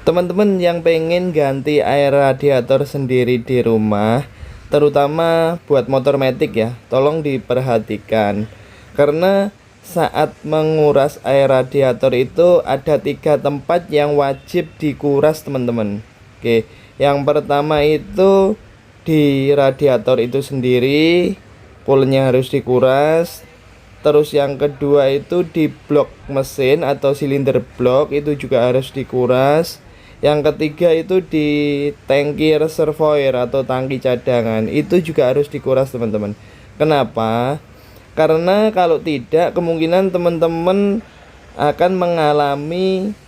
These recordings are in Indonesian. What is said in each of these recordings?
Teman-teman yang pengen ganti air radiator sendiri di rumah, terutama buat motor matic ya, tolong diperhatikan. Karena saat menguras air radiator itu ada 3 tempat yang wajib dikuras teman-teman. Oke, yang pertama itu di radiator itu sendiri, coolernya harus dikuras. Terus yang kedua itu di blok mesin atau silinder blok itu juga harus dikuras. Yang ketiga itu di tangki reservoir atau tangki cadangan itu juga harus dikuras teman-teman. Kenapa? Karena kalau tidak kemungkinan teman-teman akan mengalami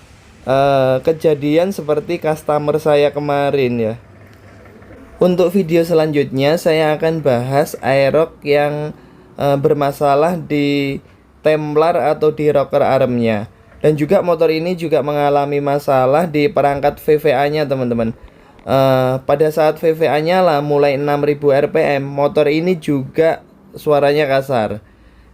kejadian seperti customer saya kemarin ya. Untuk video selanjutnya saya akan bahas airlock yang bermasalah di templar atau di rocker armnya. Dan juga motor ini juga mengalami masalah di perangkat VVA nya teman-teman. Pada saat VVA nyala mulai 6000 rpm, motor ini juga suaranya kasar.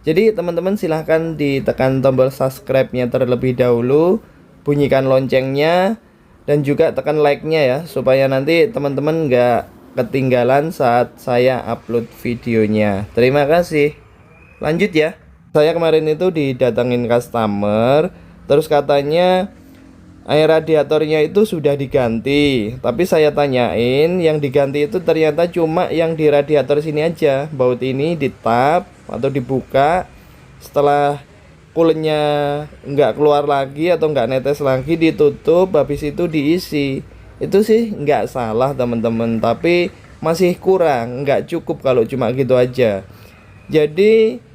Jadi teman-teman silahkan ditekan tombol subscribe nya terlebih dahulu, bunyikan loncengnya, dan juga tekan like nya ya, supaya nanti teman-teman nggak ketinggalan saat saya upload videonya. Terima kasih. Lanjut ya. Saya kemarin itu didatengin customer, terus katanya air radiatornya itu sudah diganti. Tapi saya tanyain, yang diganti itu ternyata cuma yang di radiator sini aja. Baut ini ditap atau dibuka, setelah coolernya nggak keluar lagi atau nggak netes lagi, ditutup, habis itu diisi. Itu sih nggak salah teman-teman, tapi masih kurang, nggak cukup kalau cuma gitu aja. Jadi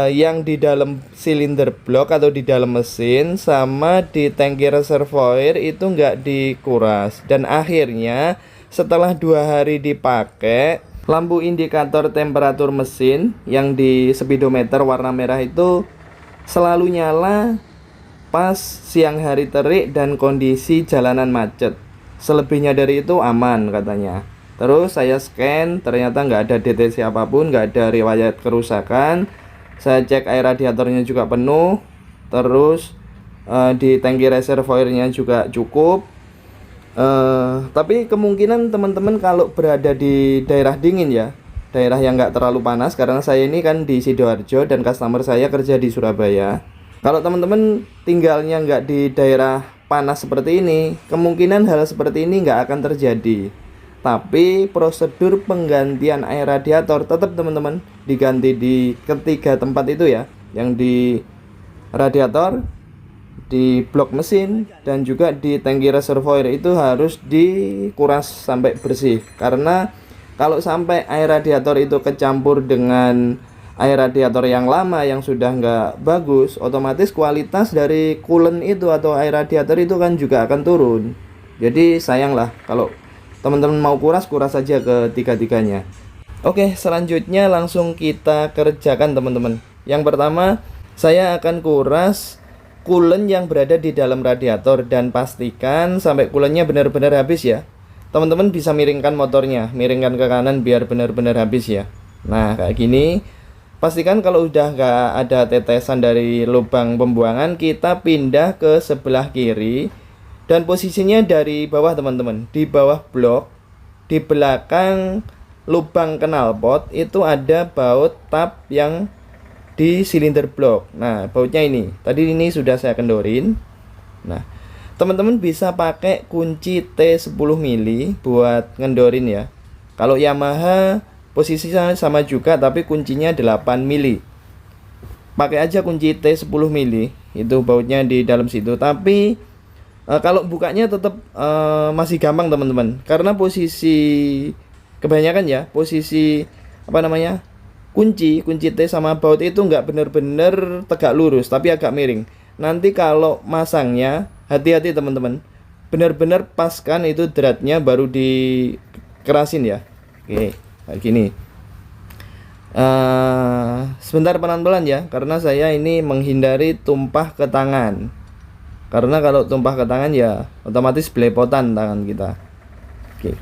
yang di dalam silinder blok atau di dalam mesin sama di tangki reservoir itu nggak dikuras, dan akhirnya setelah 2 hari dipakai, lampu indikator temperatur mesin yang di speedometer warna merah itu selalu nyala pas siang hari terik dan kondisi jalanan macet. Selebihnya dari itu aman katanya. Terus saya scan, ternyata nggak ada deteksi apapun, nggak ada riwayat kerusakan. Saya cek air radiatornya juga penuh. Terus di tangki reservoirnya juga cukup. Tapi kemungkinan teman-teman kalau berada di daerah dingin ya, daerah yang nggak terlalu panas, karena saya ini kan di Sidoarjo dan customer saya kerja di Surabaya. Kalau teman-teman tinggalnya nggak di daerah panas seperti ini, kemungkinan hal seperti ini nggak akan terjadi. Tapi prosedur penggantian air radiator tetap teman-teman diganti di ketiga tempat itu ya, yang di radiator, di blok mesin, dan juga di tangki reservoir itu harus dikuras sampai bersih. Karena kalau sampai air radiator itu kecampur dengan air radiator yang lama yang sudah nggak bagus, otomatis kualitas dari coolant itu atau air radiator itu kan juga akan turun. Jadi sayang lah kalau teman-teman mau kuras saja ke tiga-tiganya. Oke, selanjutnya langsung kita kerjakan teman-teman. Yang pertama, saya akan kuras coolant yang berada di dalam radiator, dan pastikan sampai coolantnya benar-benar habis ya. Teman-teman bisa miringkan motornya, miringkan ke kanan biar benar-benar habis ya. Nah, kayak gini. Pastikan kalau udah nggak ada tetesan dari lubang pembuangan, kita pindah ke sebelah kiri. Dan posisinya dari bawah teman-teman, di bawah blok, di belakang lubang knalpot itu ada baut tap yang di silinder blok. Nah, bautnya ini, tadi ini sudah saya kendorin. Nah, teman-teman bisa pakai kunci T10 mili buat ngendorin ya. Kalau Yamaha posisinya sama juga, tapi kuncinya 8 mili. Pakai aja kunci T10 mili, itu bautnya di dalam situ. Tapi kalau bukanya tetap masih gampang teman-teman, karena posisi kebanyakan ya, posisi apa namanya, kunci T sama baut itu nggak bener-bener tegak lurus, tapi agak miring. Nanti kalau masangnya hati-hati teman-teman, bener-bener paskan itu dratnya baru dikerasin ya. Oke, kayak gini. Sebentar pelan-pelan ya, karena saya ini menghindari tumpah ke tangan. Karena kalau tumpah ke tangan ya otomatis belepotan tangan kita. Oke.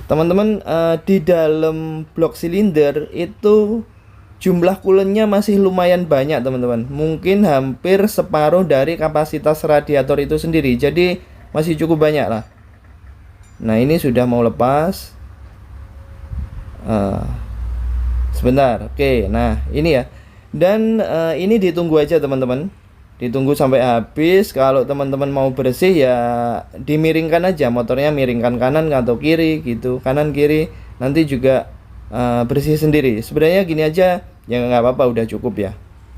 Teman-teman, di dalam blok silinder itu jumlah coolantnya masih lumayan banyak teman-teman. Mungkin hampir separuh dari kapasitas radiator itu sendiri. Jadi masih cukup banyak lah. Nah ini sudah mau lepas. Sebentar, oke. Nah ini ya, dan ini ditunggu aja teman-teman, ditunggu sampai habis. Kalau teman-teman mau bersih ya dimiringkan aja motornya, miringkan kanan atau kiri gitu, kanan kiri, nanti juga bersih sendiri. Sebenarnya gini aja ya, nggak apa-apa, udah cukup ya.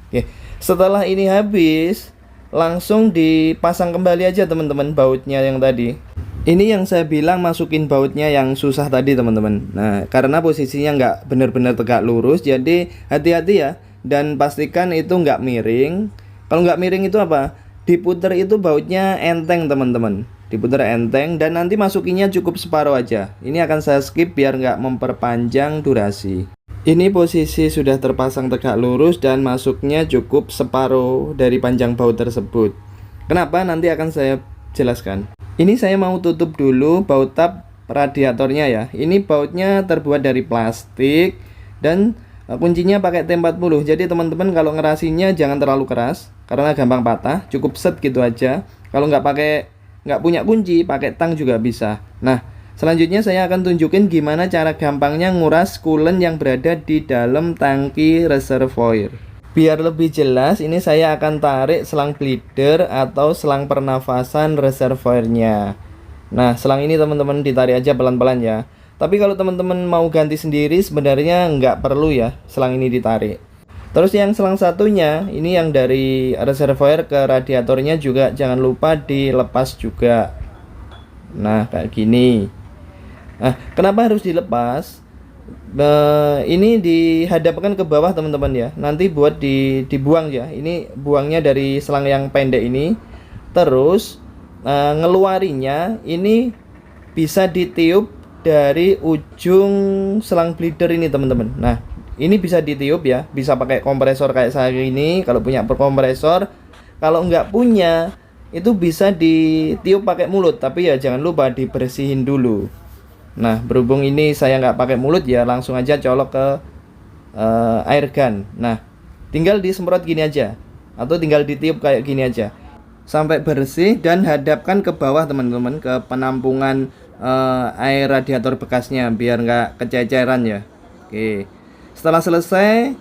Oke, setelah ini habis langsung dipasang kembali aja teman-teman bautnya yang tadi. Ini yang saya bilang masukin bautnya yang susah tadi teman-teman. Nah karena posisinya nggak benar-benar tegak lurus, jadi hati-hati ya, dan pastikan itu nggak miring. Kalau nggak miring itu apa? Diputer itu bautnya enteng teman-teman, diputer enteng, dan nanti masukinnya cukup separuh aja. Ini akan saya skip biar nggak memperpanjang durasi. Ini posisi sudah terpasang tegak lurus dan masuknya cukup separuh dari panjang baut tersebut. Kenapa? Nanti akan saya jelaskan. Ini saya mau tutup dulu baut tap radiatornya ya. Ini bautnya terbuat dari plastik dan kuncinya pakai T40. Jadi teman-teman kalau ngerasinnya jangan terlalu keras karena gampang patah. Cukup set gitu aja. Kalau nggak punya kunci, pakai tang juga bisa. Nah, selanjutnya saya akan tunjukin gimana cara gampangnya nguras coolant yang berada di dalam tangki reservoir. Biar lebih jelas, ini saya akan tarik selang bleeder atau selang pernafasan reservoirnya. Nah, selang ini teman-teman ditarik aja pelan-pelan ya. Tapi kalau teman-teman mau ganti sendiri sebenarnya nggak perlu ya selang ini ditarik. Terus yang selang satunya, ini yang dari reservoir ke radiatornya juga jangan lupa dilepas juga. Nah, kayak gini. Nah, kenapa harus dilepas? Ini dihadapkan ke bawah teman-teman ya, nanti buat dibuang ya. Ini buangnya dari selang yang pendek ini. Terus ngeluarinya ini bisa ditiup dari ujung selang bleeder ini teman-teman. Nah ini bisa ditiup ya, bisa pakai kompresor kayak saya ini kalau punya kompresor. Kalau nggak punya itu bisa ditiup pakai mulut, tapi ya jangan lupa dibersihin dulu. Nah berhubung ini saya nggak pakai mulut ya, langsung aja colok ke air gun. Nah tinggal disemprot gini aja, atau tinggal ditiup kayak gini aja sampai bersih, dan hadapkan ke bawah teman-teman, ke penampungan air radiator bekasnya biar nggak kececeran ya. Oke, setelah selesai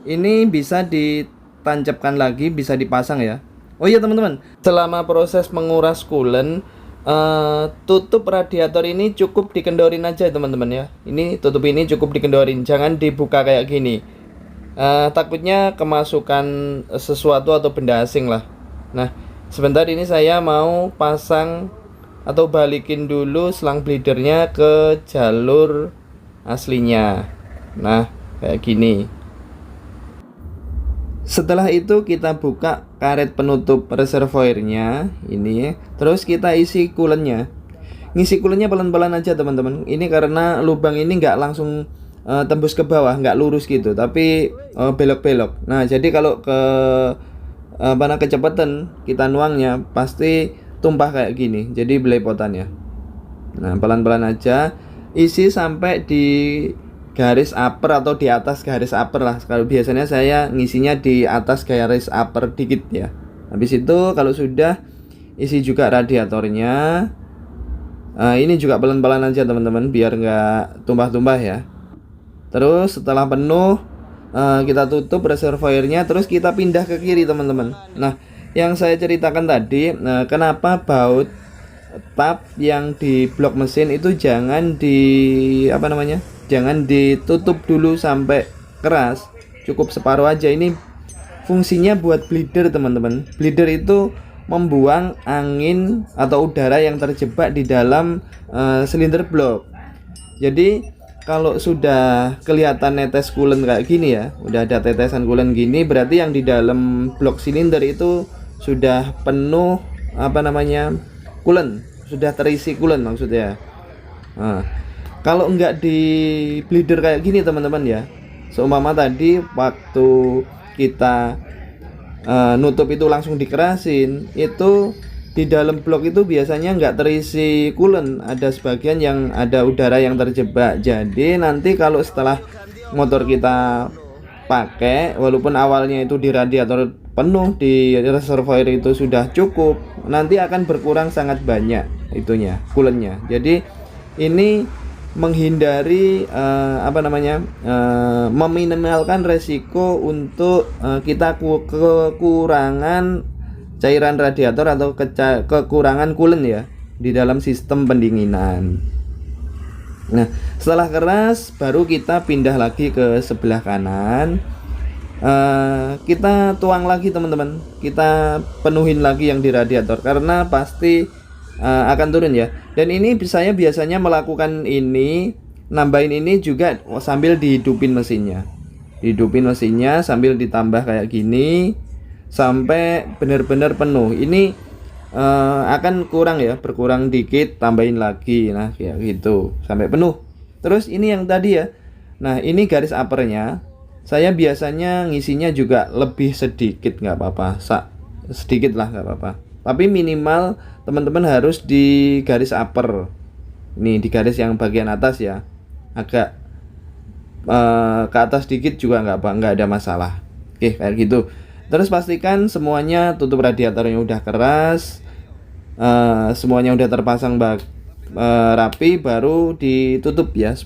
ini bisa ditancapkan lagi, bisa dipasang ya. Oh iya teman-teman, selama proses menguras coolant, tutup radiator ini cukup dikendorin aja teman-teman ya. Ini tutup ini cukup dikendorin, jangan dibuka kayak gini. Takutnya kemasukan sesuatu atau benda asing lah. Nah sebentar, ini saya mau pasang atau balikin dulu selang bleedernya ke jalur aslinya. Nah kayak gini. Setelah itu kita buka karet penutup reservoirnya ini ya. Terus kita isi coolant-nya. Ngisi coolant-nya pelan-pelan aja teman-teman. Ini karena lubang ini nggak langsung tembus ke bawah, nggak lurus gitu, tapi belok-belok. Nah jadi kalau kecepatan kita nuangnya pasti tumpah kayak gini, jadi belepotan ya. Nah pelan-pelan aja, isi sampai di garis upper atau di atas garis upper lah. Kalau biasanya saya ngisinya di atas garis upper dikit ya. Habis itu kalau sudah, isi juga radiatornya. Ini juga pelan-pelan aja teman-teman biar nggak tumpah-tumpah ya. Terus setelah penuh, kita tutup reservoirnya, terus kita pindah ke kiri teman-teman. Nah yang saya ceritakan tadi, kenapa baut tap yang di blok mesin itu jangan jangan ditutup dulu sampai keras, cukup separuh aja. Ini fungsinya buat bleeder teman-teman. Bleeder itu membuang angin atau udara yang terjebak di dalam silinder blok. Jadi kalau sudah kelihatan netes coolant kayak gini ya, udah ada tetesan coolant gini, berarti yang di dalam blok silinder itu sudah penuh coolant, sudah terisi coolant maksudnya. Nah, kalau enggak di bleeder kayak gini teman-teman ya, seumpama tadi waktu kita nutup itu langsung dikerasin, itu di dalam blok itu biasanya nggak terisi coolant, ada sebagian yang ada udara yang terjebak. Jadi nanti kalau setelah motor kita pakai, walaupun awalnya itu di radiator penuh, di reservoir itu sudah cukup, nanti akan berkurang sangat banyak itunya, coolant-nya. Jadi ini menghindari meminimalkan resiko untuk kita kekurangan cairan radiator atau kekurangan coolant ya di dalam sistem pendinginan. Nah, setelah keras baru kita pindah lagi ke sebelah kanan. Kita tuang lagi teman-teman, kita penuhin lagi yang di radiator karena pasti akan turun ya. Dan ini saya biasanya melakukan ini, nambahin ini juga sambil dihidupin mesinnya, sambil ditambah kayak gini sampai benar-benar penuh. Ini akan kurang ya, berkurang dikit, tambahin lagi, nah kayak gitu sampai penuh. Terus ini yang tadi ya, nah ini garis uppernya. Saya biasanya ngisinya juga lebih sedikit, nggak apa-apa, sedikit lah nggak apa-apa. Tapi minimal teman-teman harus di garis upper. Ini di garis yang bagian atas ya, agak ke atas dikit juga nggak ada masalah. Oke kayak gitu. Terus pastikan semuanya tutup radiatornya udah keras, semuanya udah terpasang rapi, baru ditutup ya.